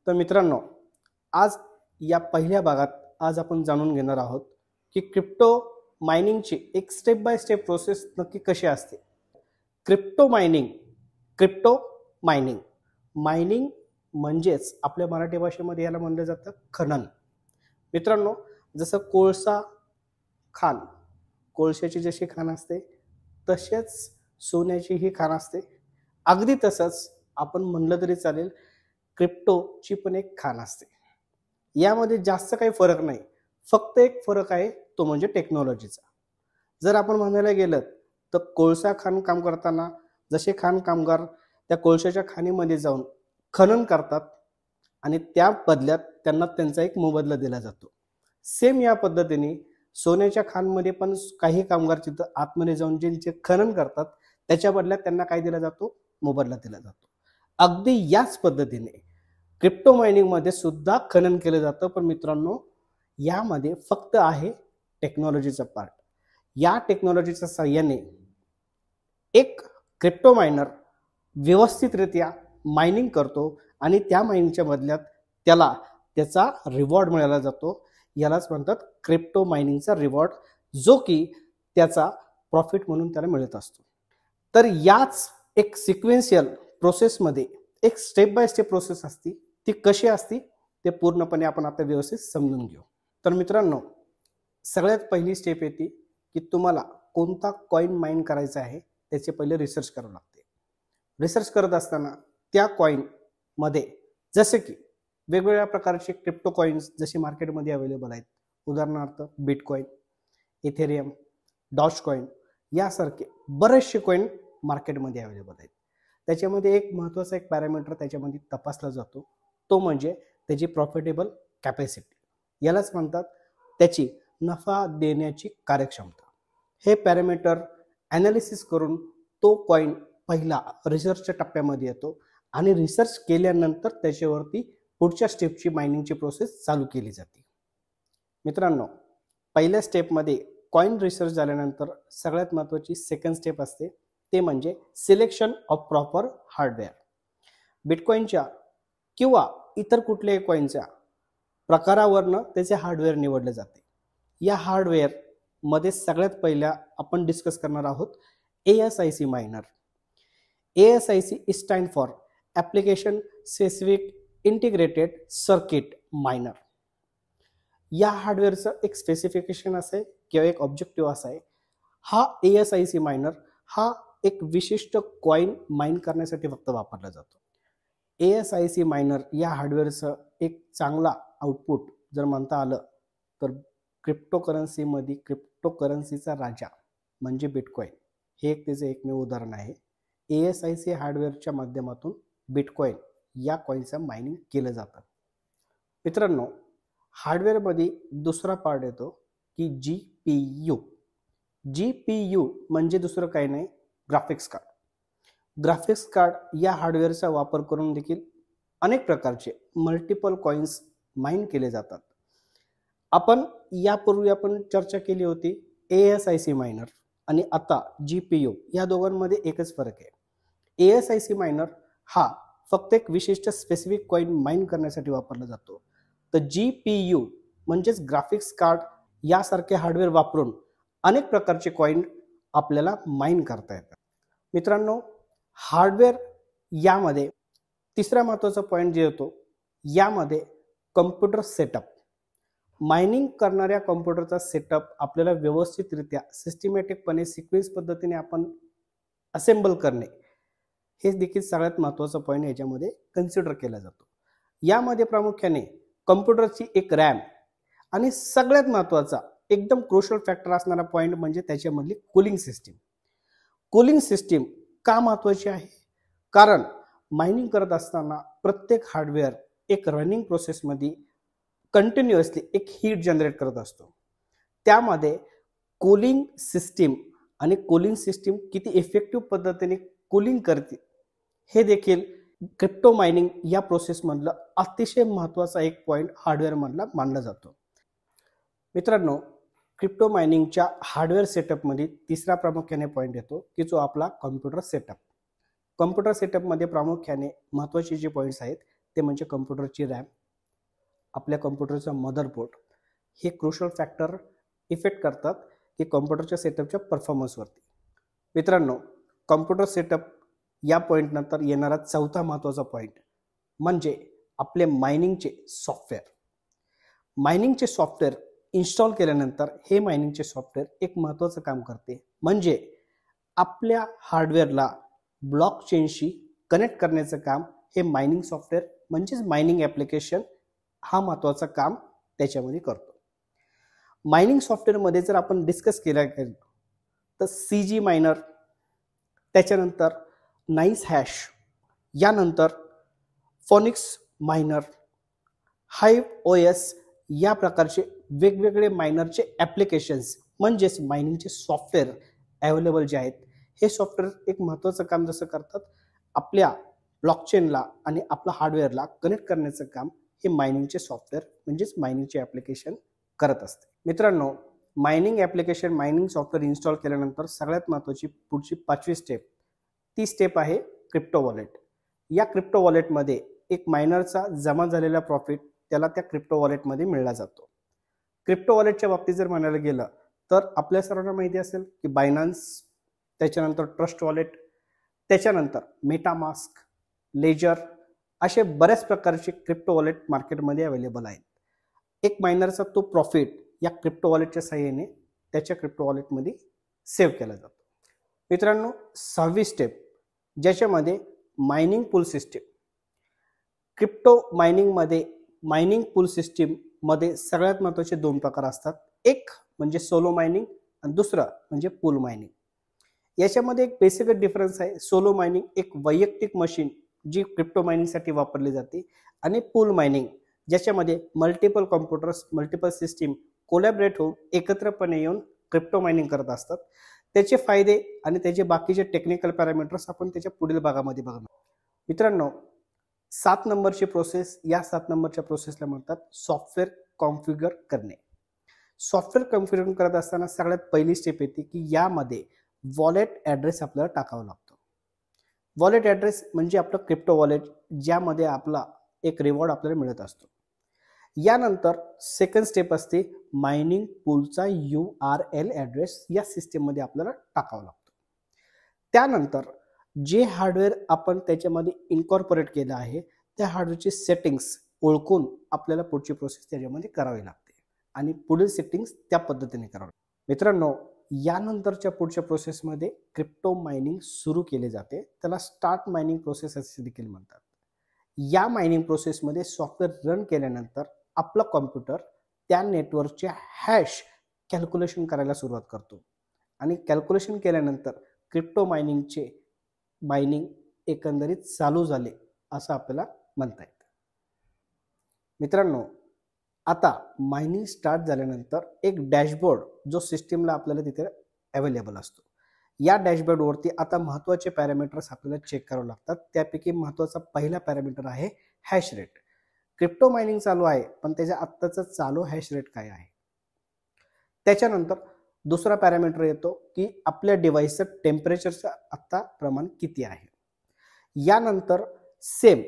तर मित्रांनो, आज या पहिल्या भागात आज आपण जाणून घेणार आहोत की क्रिप्टो मायनिंगची एक स्टेप बाय स्टेप प्रोसेस नक्की कशी असते. Crypto mining crypto mining mining म्हणजेच आपल्या मराठी भाषेमध्ये याला म्हणलं जातं खनन. मित्रांनो, जसं कोळसा खाण, कोळशाची जशी खाण असते तसेच सोन्याची ही खाण असते. अगदी तसंच आपण म्हणलं तरी चालेल, क्रिप्टोची पण एक खाण असते. यामध्ये जास्त काही फरक नाही, फक्त एक फरक आहे, तो म्हणजे टेक्नॉलॉजीचा. जर आपण म्हणायला गेलं तर कोळसा खाण काम करताना जसे खाण कामगार त्या कोळशाच्या खाणीमध्ये जाऊन खनन करतात आणि त्या बदल्यात त्यांना त्यांचा एक मोबदला दिला जातो. सेम या पद्धतीने सोन्याच्या खाणमध्ये पण काही कामगार तिथं आतमध्ये जाऊन जे खनन करतात त्याच्या बदल्यात त्यांना काय दिला जातो, मोबदला दिला जातो. अगदी याच पद्धतीने क्रिप्टो मायनिंग मध्ये सुद्धा खनन केलं जातं. पण मित्रांनो, यामध्ये फक्त आहे टेक्नॉलॉजीचा पार्ट. या टेक्नॉलॉजीच्या साहाय्याने एक क्रिप्टो मायनर व्यवस्थितरित्या मायनिंग करतो आणि त्या मायनिंगच्या बदल्यात त्याला त्याचा रिवॉर्ड मिळाला जातो. यालाच म्हणतात क्रिप्टो मायनिंगचा रिवॉर्ड, जो की त्याचा प्रॉफिट म्हणून त्याला मिळत असतो. तर याच एक सिक्वेन्शियल प्रोसेसमध्ये एक स्टेप बाय स्टेप प्रोसेस असते. ती कशी असते ते पूर्णपणे आपण आता व्यवस्थित समजून घेऊ. तर मित्रांनो, सगळ्यात पहिली स्टेप येते की तुम्हाला कोणता कॉइन माइन करायचा आहे त्याचे पहिले रिसर्च करावं लागते. रिसर्च करत असताना त्या कॉइन मध्ये जसे की वेगवेगळ्या प्रकारचे क्रिप्टो कॉइन्स जसे मार्केटमध्ये अवेलेबल आहेत, उदाहरणार्थ बिटकॉइन, इथेरियम, डॉज कॉइन यासारखे बरेचसे कॉइन मार्केटमध्ये अवेलेबल आहेत. त्याच्यामध्ये एक महत्त्वाचा एक पॅरामीटर त्याच्यामध्ये तपासला जातो, तो म्हणजे त्याची प्रॉफिटेबल कॅपॅसिटी. यालाच म्हणतात त्याची नफा देण्याची कार्यक्षमता. हे पॅरामीटर ॲनालिसिस करून तो कॉइन पहिला रिसर्चच्या टप्प्यामध्ये येतो आणि रिसर्च केल्यानंतर त्याच्यावरती पुढच्या स्टेपची मायनिंगची प्रोसेस चालू केली जाते. मित्रांनो, पहिल्या स्टेपमध्ये कॉइन रिसर्च झाल्यानंतर सगळ्यात महत्त्वाची सेकंड स्टेप असते, ते म्हणजे सिलेक्शन ऑफ प्रॉपर हार्डवेअर. बिटकॉइनच्या किंवा इतर कुठल्याही कॉइनच्या प्रकारावरनं त्याचे हार्डवेअर निवडले जाते. या हार्डवेअर मध्ये सगळ्यात पहिल्या आपण डिस्कस करणार आहोत ASIC minor. ASIC is stand for application specific integrated circuit minor. या हार्डवेअरचं एक स्पेसिफिकेशन असं आहे किंवा एक ऑब्जेक्टिव्ह असा आहे, हा ASIC मायनर हा एक विशिष्ट कॉइन माइन करण्यासाठी फक्त वापरला जातो. ASIC मायनर या हार्डवेअरचं एक चांगला आउटपुट जर म्हणता आलं तर क्रिप्टोकरन्सीमध्ये क्रिप्टोकरन्सीचा राजा म्हणजे बिटकॉइन हे एक त्याचं एकमेव उदाहरण आहे. ASIC हार्डवेअरच्या माध्यमातून बिटकॉइन या कॉइनचं मायनिंग केलं जातं. मित्रांनो, हार्डवेअरमध्ये दुसरा पार्ट येतो की GPU. GPU म्हणजे दुसरं काही नाही, ग्राफिक्स कार्ड. ग्राफिक्स कार्ड या हार्डवेअरचा वापर करून देखील अनेक प्रकारचे मल्टिपल कॉइन्स माइन केले जातात. आपण यापूर्वी चर्चा केली होती ASIC मायनर आणि आता GPU, या दोघांमध्ये एकच फरक आहे. ASIC मायनर हा फक्त एक विशिष्ट स्पेसिफिक कॉइन माइन करण्यासाठी वापरला जातो. तर GPU म्हणजेच ग्राफिक्स कार्ड यासारखे हार्डवेअर वापरून अनेक प्रकारचे कॉइन आपल्याला माइन करता येतात. मित्रांनो, हार्डवेअर यामध्ये तिसरा महत्त्वाचा पॉईंट जे येतो, यामध्ये कम्प्युटर सेटअप. मायनिंग करणाऱ्या कम्प्युटरचा सेटअप आपल्याला व्यवस्थितरित्या सिस्टमॅटिकपणे सिक्वेन्स पद्धतीने आपण असेंबल करणे, हे देखील सगळ्यात महत्त्वाचा पॉईंट याच्यामध्ये कन्सिडर केला जातो. यामध्ये प्रामुख्याने कम्प्युटरची एक रॅम आणि सगळ्यात महत्त्वाचा एकदम क्रुशियल फॅक्टर असणारा पॉईंट म्हणजे त्याच्यामधली कूलिंग सिस्टीम. कूलिंग सिस्टीम का महत्त्वाची आहे? कारण मायनिंग करत असताना प्रत्येक हार्डवेअर एक रनिंग प्रोसेसमध्ये कंटिन्युअसली एक हीट जनरेट करत असतो. त्यामध्ये कूलिंग सिस्टीम आणि कूलिंग सिस्टीम किती इफेक्टिव्ह पद्धतीने कूलिंग करते हे देखील क्रिप्टो मायनिंग या प्रोसेसमधलं अतिशय महत्त्वाचा एक पॉईंट हार्डवेअरमधला मानला जातो. मित्रांनो, क्रिप्टो मायनिंगच्या हार्डवेअर सेटअपमध्ये तिसरा प्रामुख्याने पॉईंट येतो की जो आपला कॉम्प्युटर सेटअप. कॉम्प्युटर सेटअपमध्ये प्रामुख्याने महत्त्वाचे जे पॉईंट्स आहेत ते म्हणजे कम्प्युटरची रॅम, आपल्या कम्प्युटरचा मदरबोर्ड. हे क्रुशल फॅक्टर इफेक्ट करतात की कम्प्युटरच्या सेटअपच्या परफॉर्मन्सवरती. मित्रांनो, कम्प्युटर सेटअप या पॉईंटनंतर येणारा चौथा महत्त्वाचा पॉईंट म्हणजे आपले मायनिंगचे सॉफ्टवेअर. मायनिंगचे सॉफ्टवेअर इन्स्टॉल केल्यानंतर हे मायनिंगचे सॉफ्टवेअर एक महत्त्वाचं काम करते, म्हणजे आपल्या हार्डवेअरला ब्लॉकचेनशी कनेक्ट करण्याचं काम हे मायनिंग सॉफ्टवेअर म्हणजेच मायनिंग ॲप्लिकेशन हा महत्त्वाचं काम त्याच्यामध्ये करतो. मायनिंग सॉफ्टवेअरमध्ये जर आपण डिस्कस केलं तर CG मायनर, त्याच्यानंतर नाईस हॅश, यानंतर फोनिक्स मायनर, हाईव्ह OS या प्रकारचे वेगवेगळे मायनरचे ॲप्लिकेशन्स म्हणजेच मायनिंगचे सॉफ्टवेअर अवेलेबल जे आहेत, हे सॉफ्टवेअर एक महत्त्वाचं काम जसं करतात, आपल्या ब्लॉकचेनला आणि आपल्या हार्डवेअरला कनेक्ट करण्याचं काम हे मायनिंगचे सॉफ्टवेअर म्हणजेच मायनिंगचे ॲप्लिकेशन करत असते. मित्रांनो, mining application, mining software install केल्यानंतर सगळ्यात महत्त्वाची पुढची 5वी स्टेप, ती स्टेप आहे क्रिप्टो वॉलेट. या क्रिप्टो वॉलेटमध्ये एक मायनरचा जमा झालेला प्रॉफिट त्याला त्या क्रिप्टो वॉलेटमध्ये मिळला जातो. क्रिप्टो वॉलेटच्या बाबतीत जर म्हणायला गेलं तर आपल्या सर्वांना माहिती असेल की बायनान्स, त्याच्यानंतर ट्रस्ट वॉलेट, त्याच्यानंतर मेटामास्क, लेजर असे बऱ्याच प्रकारचे क्रिप्टो वॉलेट मार्केटमध्ये अवेलेबल आहेत. एक मायनरचा तो प्रॉफिट या क्रिप्टो वॉलेटच्या सहाय्याने त्याच्या क्रिप्टो वॉलेटमध्ये सेव्ह केला जातो. मित्रांनो, 6वी स्टेप ज्याच्यामध्ये मायनिंग पूल सिस्टीम. क्रिप्टो मायनिंगमध्ये मायनिंग पूल सिस्टीममध्ये सगळ्यात महत्त्वाचे 2 प्रकार असतात. एक म्हणजे सोलो मायनिंग आणि दुसरं म्हणजे पूल मायनिंग. याच्यामध्ये एक बेसिक डिफरन्स आहे. सोलो मायनिंग एक वैयक्तिक मशीन जी क्रिप्टो मायनिंगसाठी वापरली जाते, आणि पूल मायनिंग ज्याच्यामध्ये multiple computers, multiple system collaborate होऊन एकत्रपणे येऊन क्रिप्टो मायनिंग करत असतात. त्याचे फायदे आणि त्याचे बाकीचे टेक्निकल पॅरामीटर्स आपण त्याच्या पुढील भागामध्ये बघणार. मित्रांनो, 7 नंबरची प्रोसेस, या 7 नंबरच्या प्रोसेसला म्हणतात सॉफ्टवेअर कॉन्फिगर करणे. सॉफ्टवेअर कॉन्फिगर करत असताना सगळ्यात पहिली स्टेप येते की यामध्ये वॉलेट ॲड्रेस आपल्याला टाकावा लागतो. वॉलेट ॲड्रेस म्हणजे आपलं क्रिप्टो वॉलेट, ज्यामध्ये आपला एक रिवॉर्ड आपल्याला मिळत असतो. यानंतर सेकंड स्टेप असते मायनिंग पूलचा URL ॲड्रेस या सिस्टीममध्ये आपल्याला टाकावा लागतो. त्यानंतर जे हार्डवेअर आपण त्याच्यामध्ये इन्कॉर्पोरेट केलं आहे त्या हार्डवेअरची सेटिंग्स ओळखून आपल्याला पुढची प्रोसेस त्याच्यामध्ये करावी लागते आणि पुढील सेटिंग्स त्या पद्धतीने करावी. मित्रांनो, यानंतरच्या पुढच्या प्रोसेसमध्ये क्रिप्टो मायनिंग सुरू केले जाते. त्याला स्टार्ट मायनिंग प्रोसेस असे देखील म्हणतात. या मायनिंग प्रोसेसमध्ये सॉफ्टवेअर रन केल्यानंतर आपला कॉम्प्युटर त्या नेटवर्कचे हॅश कॅल्क्युलेशन करायला सुरुवात करतो आणि कॅल्क्युलेशन केल्यानंतर क्रिप्टो मायनिंग एकंदरीत चालू झाले असं आपल्याला म्हणता येतं. मित्रांनो, आता मायनिंग स्टार्ट झाल्यानंतर एक डॅशबोर्ड जो सिस्टीमला आपल्याला तिथे अवेलेबल असतो. या डॅशबोर्डवरती आता महत्त्वाचे पॅरामीटर्स आपल्याला चेक करावे लागतात. त्यापैकी महत्त्वाचा पहिला पॅरामीटर आहे हॅश रेट. क्रिप्टो मायनिंग चालू आहे, पण त्याच्या आत्ताचा चालू हॅश रेट काय आहे. त्याच्यानंतर दुसरा पॅरामीटर येतो की आपल्या डिव्हाइसचं टेम्परेचरचं आत्ता प्रमाण किती आहे. यानंतर सेम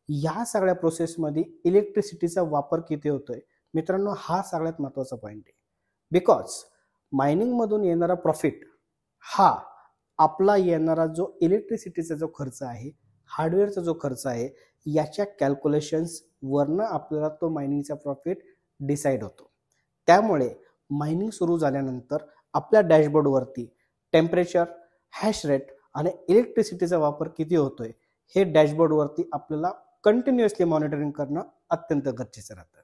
या सगळ्या प्रोसेसमध्ये इलेक्ट्रिसिटीचा वापर किती होतोय. मित्रांनो, हा सगळ्यात महत्त्वाचा पॉईंट आहे. बिकॉज मायनिंगमधून येणारा प्रॉफिट हा आपला येणारा जो इलेक्ट्रिसिटीचा जो खर्च आहे, हार्डवेअरचा जो खर्च आहे, याच्या कॅल्क्युलेशन्सवरनं आपल्याला तो मायनिंगचा प्रॉफिट डिसाईड होतो. त्यामुळे मायनिंग सुरू झाल्यानंतर आपल्या डॅशबोर्डवरती टेम्परेचर, हॅश रेट आणि इलेक्ट्रिसिटीचा वापर किती होतोय हे डॅशबोर्डवरती आपल्याला कंटिन्युअसली मॉनिटरिंग करणं अत्यंत गरजेचं राहतं.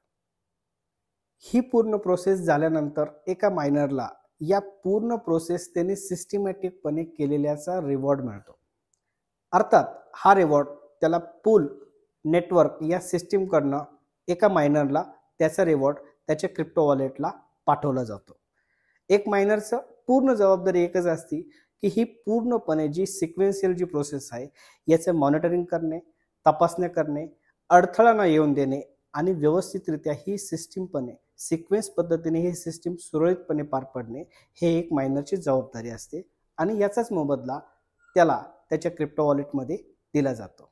ही पूर्ण प्रोसेस झाल्यानंतर एका मायनरला या पूर्ण प्रोसेस त्याने सिस्टमॅटिकपणे केलेल्याचा रिवॉर्ड मिळतो. अर्थात हा रिवॉर्ड त्याला पूल नेटवर्क या सिस्टीमकडनं एका मायनरला त्याचा रिवॉर्ड त्याच्या क्रिप्टो वॉलेटला पाठवला जातो. एक मायनरचं पूर्ण जबाबदारी एकच असते की ही पूर्णपणे जी सिक्वेन्शियल जी प्रोसेस आहे याचं मॉनिटरिंग करणे, तपासण्या करणे, अडथळा न येऊन देणे आणि व्यवस्थितरित्या ही सिस्टीमपणे सिक्वेन्स पद्धतीने ही सिस्टीम सुरळीतपणे पार पडणे हे एक मायनरची जबाबदारी असते आणि याचाच मोबदला त्याला त्याच्या क्रिप्टो वॉलेटमध्ये दिला जातो.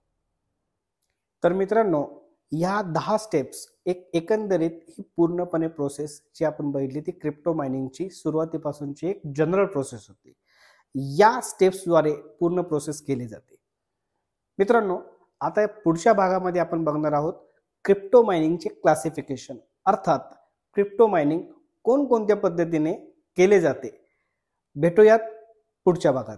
तर मित्रांनो, ह्या 10 स्टेप्स एकंदरीत ही पूर्णपणे प्रोसेस जी आपण बघितली ती क्रिप्टो मायनिंगची सुरुवातीपासूनची एक जनरल प्रोसेस होती. या स्टेप्सद्वारे पूर्ण प्रोसेस केली जाते. मित्रांनो, आता पुढच्या भागामध्ये आपण बघणार आहोत क्रिप्टो मायनिंगचे क्लासिफिकेशन, अर्थात क्रिप्टो मायनिंग कोणकोणत्या पद्धतीने केले जाते. भेटूयात पुढच्या भागात.